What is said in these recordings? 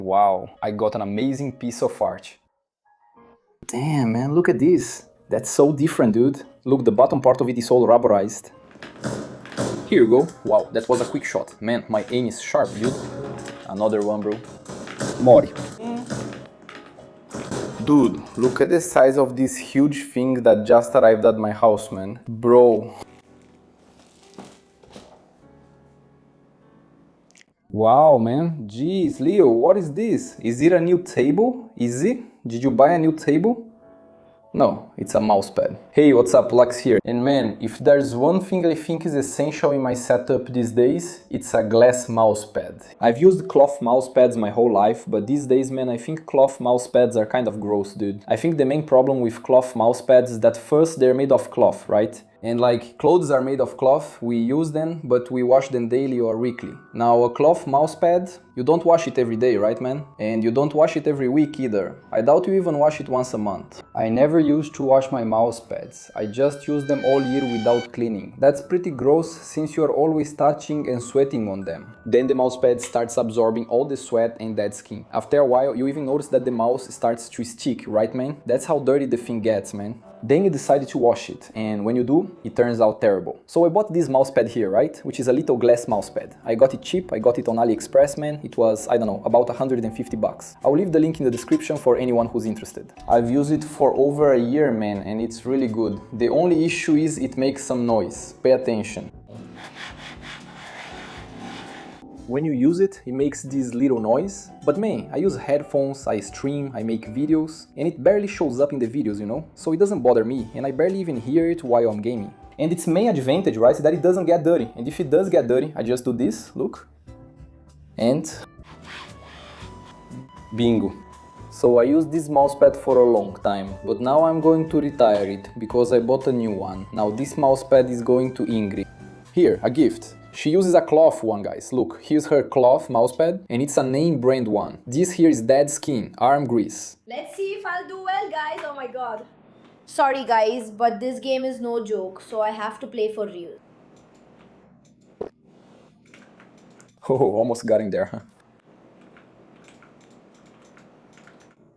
Wow, I got an amazing piece of art. Damn, man, look at this. That's so different, dude. Look, the bottom part of it is all rubberized. Here you go. Wow, that was a quick shot. Man, my aim is sharp, dude. Another one, bro. Mori. Dude, look at the size of this huge thing that just arrived at my house, man. Bro. Wow, man. Jeez, Leo, what is this? Is it a new table? Is it? Did you buy a new table? No, it's a mousepad. Hey, what's up, Lux here. And man, if there's one thing I think is essential in my setup these days, it's a glass mousepad. I've used cloth mousepads my whole life, but these days, man, I think cloth mousepads are kind of gross, dude. I think the main problem with cloth mousepads is that first, they're made of cloth, right? And like clothes are made of cloth, we use them, but we wash them daily or weekly. Now a cloth mousepad, you don't wash it every day, right, man? And you don't wash it every week either. I doubt you even wash it once a month. I never used to wash my mousepads. I just use them all year without cleaning. That's pretty gross since you're always touching and sweating on them. Then the mousepad starts absorbing all the sweat and dead skin. After a while, you even notice that the mouse starts to stick, right, man? That's how dirty the thing gets, man. Then you decided to wash it, and when you do, it turns out terrible. So I bought this mousepad here, right? Which is a little glass mousepad. I got it cheap, I got it on AliExpress, man. It was, I don't know, about 150 bucks. I'll leave the link in the description for anyone who's interested. I've used it for over a year, man, and it's really good. The only issue is it makes some noise. Pay attention. When you use it, it makes this little noise, but man, I use headphones, I stream, I make videos, and it barely shows up in the videos, you know? So it doesn't bother me, and I barely even hear it while I'm gaming. And its main advantage, right, is that it doesn't get dirty. And if it does get dirty, I just do this, look, and bingo. So I used this mousepad for a long time, but now I'm going to retire it, because I bought a new one. Now this mousepad is going to Ingrid. Here, a gift. She uses a cloth one, guys. Look, here's her cloth mousepad, and it's a name brand one. This here is dead skin, arm grease. Let's see if I'll do well, guys. Oh my god. Sorry guys, but this game is no joke, so I have to play for real. Oh, almost got in there, huh?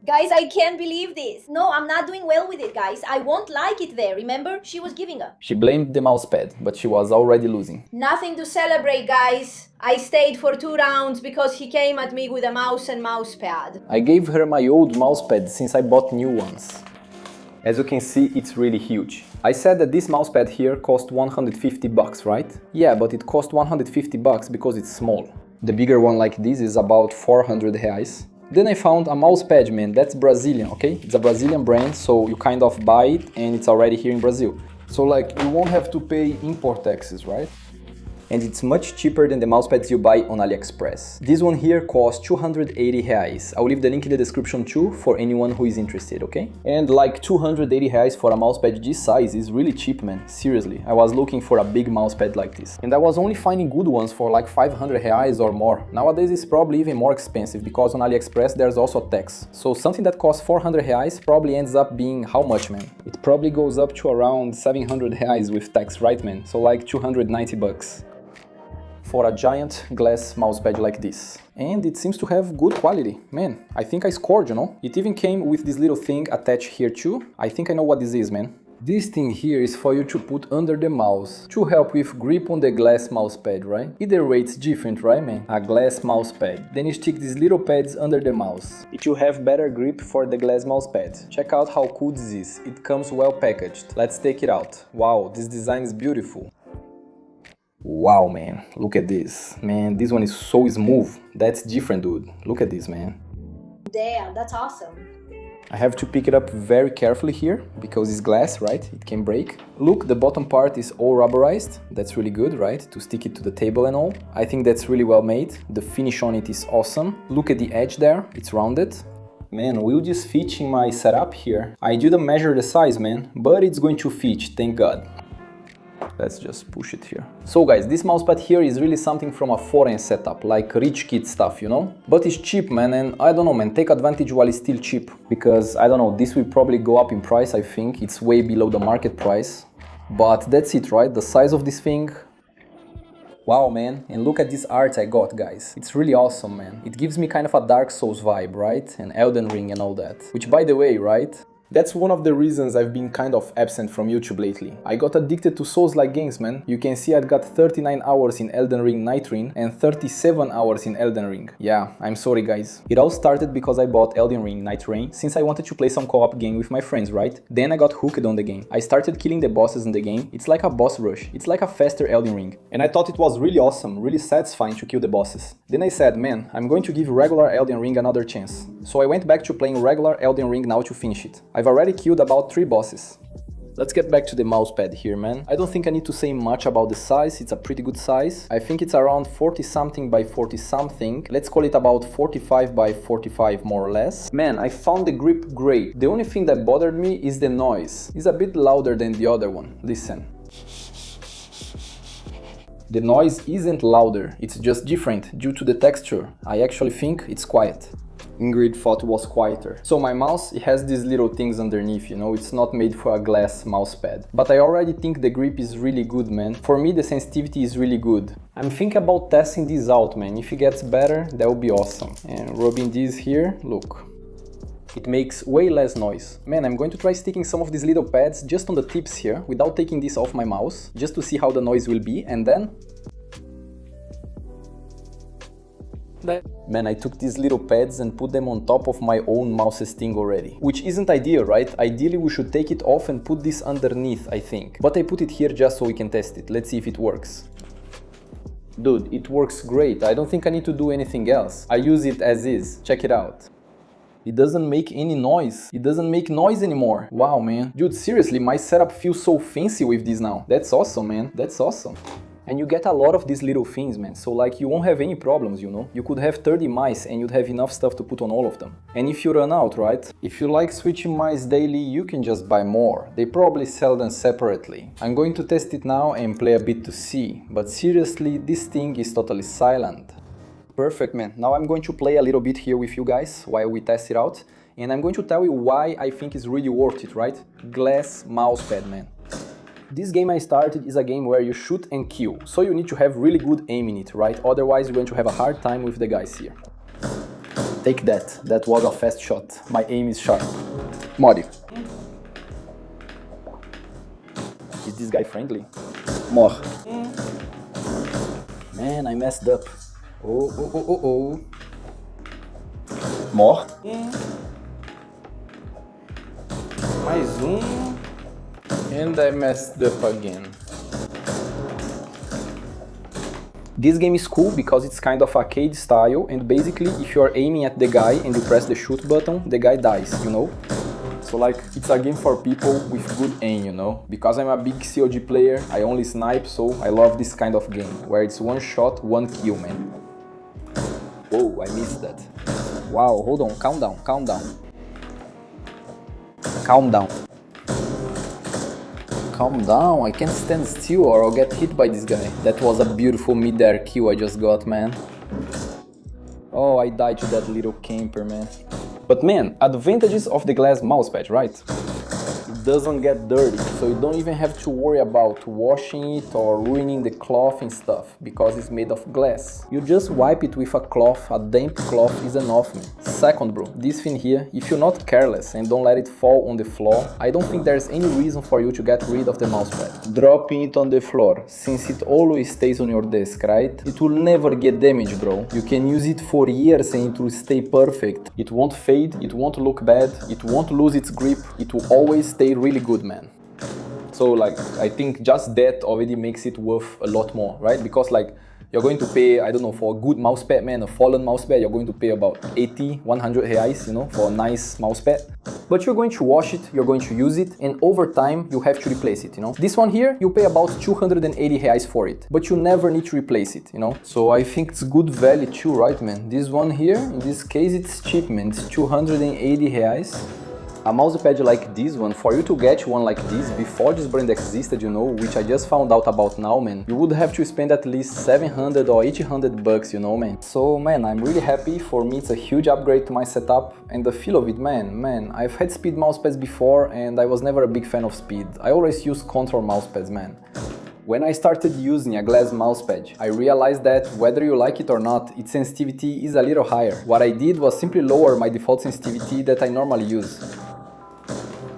Guys, I can't believe this. No, I'm not doing well with it, guys. I won't like it there, remember? She was giving up. She blamed the mousepad, but she was already losing. Nothing to celebrate, guys. I stayed for 2 rounds because he came at me with a mouse and mousepad. I gave her my old mousepad since I bought new ones. As you can see, it's really huge. I said that this mousepad here cost 150 bucks, right? Yeah, but it cost 150 bucks because it's small. The bigger one like this is about 400 reais. Then I found a mousepad, man, that's Brazilian, okay? It's a Brazilian brand, so you kind of buy it and it's already here in Brazil. So like, you won't have to pay import taxes, right? And it's much cheaper than the mousepads you buy on AliExpress. This one here costs 280 reais. I'll leave the link in the description too for anyone who is interested, okay? And like 280 reais for a mousepad this size is really cheap, man. Seriously, I was looking for a big mousepad like this. And I was only finding good ones for like 500 reais or more. Nowadays it's probably even more expensive because on AliExpress there's also tax. So something that costs 400 reais probably ends up being how much, man? It probably goes up to around 700 reais with tax, right, man? So like 290 bucks. For a giant glass mousepad like this. And it seems to have good quality. Man, I think I scored, you know? It even came with this little thing attached here too. I think I know what this is, man. This thing here is for you to put under the mouse to help with grip on the glass mousepad, right? Either way, it's different, right, man? A glass mousepad. Then you stick these little pads under the mouse. It will have better grip for the glass mousepad. Check out how cool this is. It comes well packaged. Let's take it out. Wow, this design is beautiful. Wow, man, look at this. Man, this one is so smooth. That's different, dude. Look at this, man. Damn, that's awesome. I have to pick it up very carefully here because it's glass, right? It can break. Look, the bottom part is all rubberized. That's really good, right? To stick it to the table and all. I think that's really well made. The finish on it is awesome. Look at the edge there, it's rounded. Man, will this fit in my setup here? I didn't measure the size, man, but it's going to fit, thank God. Let's just push it here. So guys, this mousepad here is really something from a foreign setup, like rich kid stuff, you know? But it's cheap, man, and I don't know, man, take advantage while it's still cheap. Because, I don't know, this will probably go up in price, I think. It's way below the market price. But that's it, right? The size of this thing. Wow, man, and look at this art I got, guys. It's really awesome, man. It gives me kind of a Dark Souls vibe, right? And Elden Ring and all that. Which, by the way, right? That's one of the reasons I've been kind of absent from YouTube lately. I got addicted to Souls-like games, man. You can see I've got 39 hours in Elden Ring Nightrine and 37 hours in Elden Ring. Yeah, I'm sorry guys. It all started because I bought Elden Ring Nightrine since I wanted to play some co-op game with my friends, right? Then I got hooked on the game. I started killing the bosses in the game. It's like a boss rush. It's like a faster Elden Ring. And I thought it was really awesome, really satisfying to kill the bosses. Then I said, man, I'm going to give regular Elden Ring another chance. So I went back to playing regular Elden Ring now to finish it. I've already killed about 3 bosses. Let's get back to the mousepad here, man. I don't think I need to say much about the size, it's a pretty good size. I think it's around 40 something by 40 something. Let's call it about 45 by 45 more or less. Man, I found the grip great. The only thing that bothered me is the noise. It's a bit louder than the other one. Listen. The noise isn't louder, it's just different due to the texture. I actually think it's quiet. Ingrid thought it was quieter. So my mouse, it has these little things underneath, you know, it's not made for a glass mouse pad. But I already think the grip is really good, man. For me, the sensitivity is really good. I'm thinking about testing this out, man. If it gets better, that would be awesome. And rubbing this here, look. It makes way less noise. Man, I'm going to try sticking some of these little pads just on the tips here, without taking this off my mouse, just to see how the noise will be, and then... Man, I took these little pads and put them on top of my own mouse's thing already. Which isn't ideal, right? Ideally we should take it off and put this underneath, I think. But I put it here just so we can test it. Let's see if it works. Dude, it works great. I don't think I need to do anything else. I use it as is. Check it out. It doesn't make any noise. It doesn't make noise anymore. Wow, man. Dude, seriously, my setup feels so fancy with this now. That's awesome, man. That's awesome. And you get a lot of these little things, man, so like you won't have any problems, you know? You could have 30 mice and you'd have enough stuff to put on all of them. And if you run out, right? If you like switching mice daily, you can just buy more. They probably sell them separately. I'm going to test it now and play a bit to see, but seriously, this thing is totally silent. Perfect, man. Now I'm going to play a little bit here with you guys while we test it out. And I'm going to tell you why I think it's really worth it, right? Glass mousepad, man. This game I started is a game where you shoot and kill, so you need to have really good aim in it, right? Otherwise you're going to have a hard time with the guys here. Take that. That was a fast shot. My aim is sharp. Mori. Is this guy friendly? More. Man, I messed up. Oh. More. Mais And I messed up again. This game is cool because it's kind of arcade style, and basically if you're aiming at the guy and you press the shoot button, the guy dies, you know? So like, it's a game for people with good aim, you know? Because I'm a big COG player, I only snipe, so I love this kind of game, where it's one shot, one kill, man. Whoa, I missed that. Wow, hold on, calm down. Calm down, I can't stand still or I'll get hit by this guy. That was a beautiful mid-air kill I just got, man. Oh, I died to that little camper, man. But man, advantages of the glass mousepad, right? It doesn't get dirty, so you don't even have to worry about washing it or ruining the cloth and stuff, because it's made of glass. You just wipe it with a cloth, a damp cloth is enough, man. Second, bro, this thing here, if you're not careless and don't let it fall on the floor, I don't think there's any reason for you to get rid of the mousepad. Dropping it on the floor, since it always stays on your desk, right? It will never get damaged, bro. You can use it for years and it will stay perfect. It won't fade, it won't look bad, it won't lose its grip, it will always stay really good, man. So like, I think just that already makes it worth a lot more, right? Because like, you're going to pay, I don't know, for a good mousepad, man, a fallen mousepad, you're going to pay about 80, 100 reais, you know, for a nice mousepad. But you're going to wash it, you're going to use it, and over time, you have to replace it, you know. This one here, you pay about 280 reais for it, but you never need to replace it, you know. So I think it's good value too, right, man? This one here, in this case, it's cheap, man. It's 280 reais. A mousepad like this one, for you to get one like this before this brand existed, you know, which I just found out about now, man, you would have to spend at least 700 or 800 bucks, you know, man. So, man, I'm really happy. For me, it's a huge upgrade to my setup, and the feel of it, man, I've had speed mousepads before, and I was never a big fan of speed. I always use control mousepads, man. When I started using a glass mousepad, I realized that whether you like it or not, its sensitivity is a little higher. What I did was simply lower my default sensitivity that I normally use.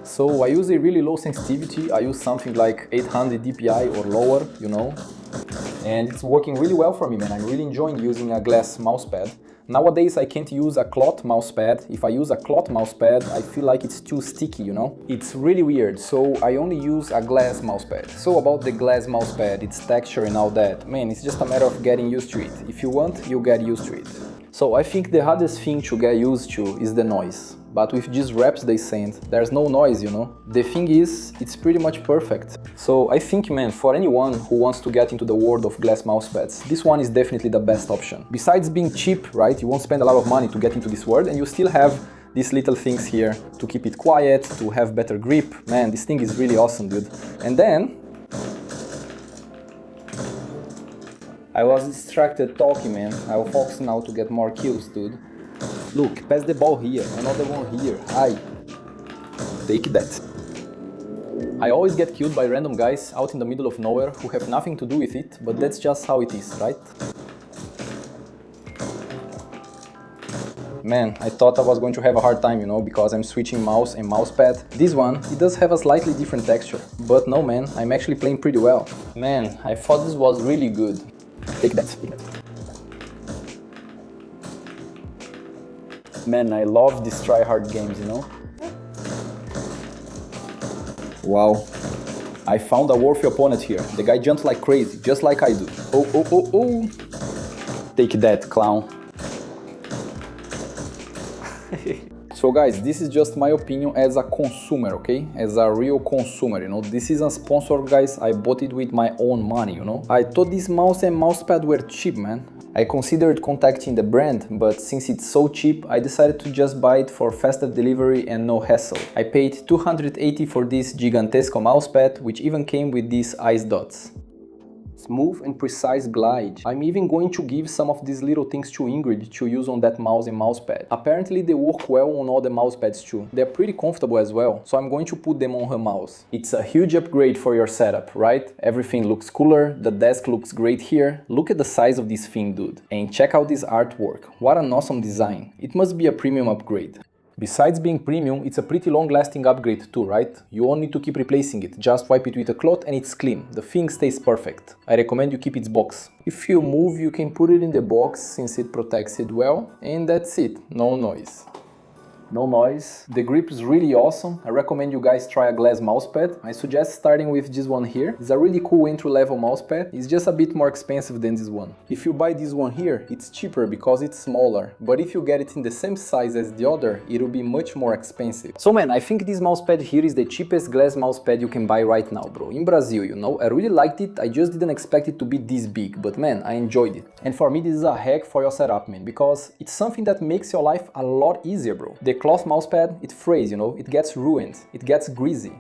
So I use a really low sensitivity, I use something like 800 dpi or lower, you know, and it's working really well for me, man. I'm really enjoying using a glass mousepad. Nowadays I can't use a cloth mousepad. If I use a cloth mousepad, I feel like it's too sticky, you know? It's really weird, so I only use a glass mousepad. So about the glass mousepad, its texture and all that, man, it's just a matter of getting used to it. If you want, you get used to it. So I think the hardest thing to get used to is the noise. But with these wraps they sent, there's no noise, you know? The thing is, it's pretty much perfect. So I think, man, for anyone who wants to get into the world of glass mousepads, this one is definitely the best option. Besides being cheap, right? You won't spend a lot of money to get into this world, and you still have these little things here to keep it quiet, to have better grip. Man, this thing is really awesome, dude. And then I was distracted talking, man. I will focus now to get more kills, dude. Look, pass the ball here, another one here. Aye. Take that. I always get killed by random guys out in the middle of nowhere who have nothing to do with it, but that's just how it is, right? Man, I thought I was going to have a hard time, you know, because I'm switching mouse and mousepad. This one, it does have a slightly different texture, but no, man, I'm actually playing pretty well. Man, I thought this was really good. Take that. Man, I love these try-hard games, you know? Wow. I found a worthy opponent here. The guy jumped like crazy, just like I do. Oh, oh, oh, oh. Take that, clown. So guys, this is just my opinion as a consumer, okay? As a real consumer, you know? This isn't sponsored, guys. I bought it with my own money, you know? I thought this mouse and mousepad were cheap, man. I considered contacting the brand, but since it's so cheap, I decided to just buy it for faster delivery and no hassle. I paid 280 for this gigantesco mousepad, which even came with these ice dots. Smooth and precise glide. I'm even going to give some of these little things to Ingrid to use on that mouse and mousepad. Apparently they work well on all the mousepads too. They're pretty comfortable as well, so I'm going to put them on her mouse. It's a huge upgrade for your setup, right? Everything looks cooler, the desk looks great here. Look at the size of this thing, dude. And check out this artwork. What an awesome design. It must be a premium upgrade. Besides being premium, it's a pretty long-lasting upgrade too, right? You won't need to keep replacing it, just wipe it with a cloth and it's clean. The thing stays perfect. I recommend you keep its box. If you move, you can put it in the box since it protects it well, and that's it, no noise. No noise. The grip is really awesome. I recommend you guys try a glass mousepad. I suggest starting with this one here. It's a really cool entry-level mousepad. It's just a bit more expensive than this one. If you buy this one here, it's cheaper because it's smaller. But if you get it in the same size as the other, it'll be much more expensive. So man, I think this mousepad here is the cheapest glass mousepad you can buy right now, bro. In Brazil, you know, I really liked it. I just didn't expect it to be this big, but man, I enjoyed it. And for me, this is a hack for your setup, man, because it's something that makes your life a lot easier, bro. The cloth mousepad, it frays, you know, it gets ruined, it gets greasy.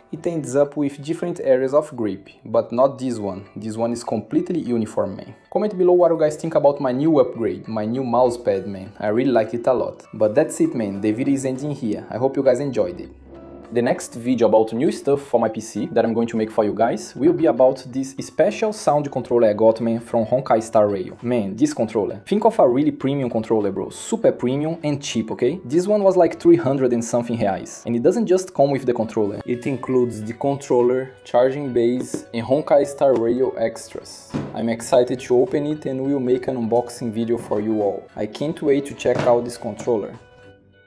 It ends up with different areas of grip, but not this one. This one is completely uniform, man. Comment below what you guys think about my new upgrade, my new mousepad, man. I really liked it a lot. But that's it, man. The video is ending here. I hope you guys enjoyed it. The next video about new stuff for my PC that I'm going to make for you guys will be about this special sound controller I got, man, from Honkai Star Rail. Man, this controller. Think of a really premium controller, bro. Super premium and cheap, okay? This one was like 300 and something reais. And it doesn't just come with the controller. It includes the controller, charging base, and Honkai Star Rail extras. I'm excited to open it and we'll make an unboxing video for you all. I can't wait to check out this controller.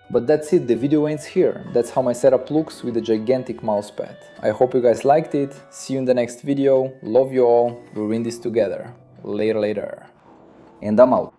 But that's it, the video ends here. That's how my setup looks with a gigantic mousepad. I hope you guys liked it. See you in the next video. Love you all. We'll win this together. Later. And I'm out.